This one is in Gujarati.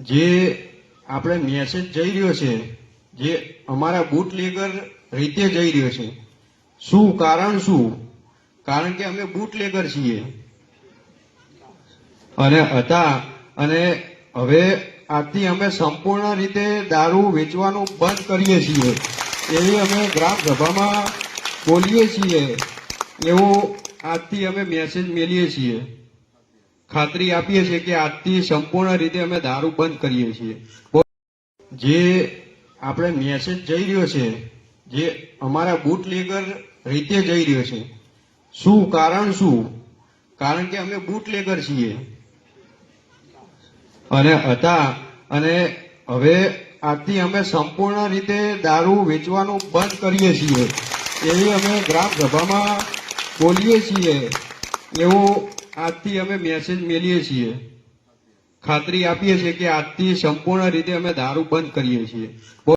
જે આપણે મેસેજ જઈ રહ્યો છે, જે અમારા બુટલેગર રીતે જઈ રહ્યો છે, શું કારણ શું? કારણ કે અમે બુટલેગર છીએ અને હતા, અને હવે આજથી અમે સંપૂર્ણ રીતે દારૂ વેચવાનું બંધ કરીએ છીએ એવી અમે ગ્રામ સભામાં બોલીએ છીએ, એવો આજથી અમે મેસેજ મેલીએ છીએ, ખાતરી આપીએ છીએ કે આજથી સંપૂર્ણ રીતે અમે દારૂ બંધ કરીએ છીએ. જે આપણે મેસેજ જઈ રહ્યો છે, જે અમારા બુટલેગર રીતે જઈ રહ્યો છે, શું કારણ શું? કારણ કે અમે બુટલેગર છીએ અને હતા, અને હવે આજથી અમે સંપૂર્ણ રીતે દારૂ વેચવાનું બંધ કરીએ છીએ એવી અમે ગ્રામ સભામાં બોલીએ છીએ, એવો આજથી અમે મેસેજ મેલીએ છીએ, ખાતરી આપીએ છીએ કે આજથી સંપૂર્ણ રીતે અમે દારૂ બંધ કરીએ છીએ.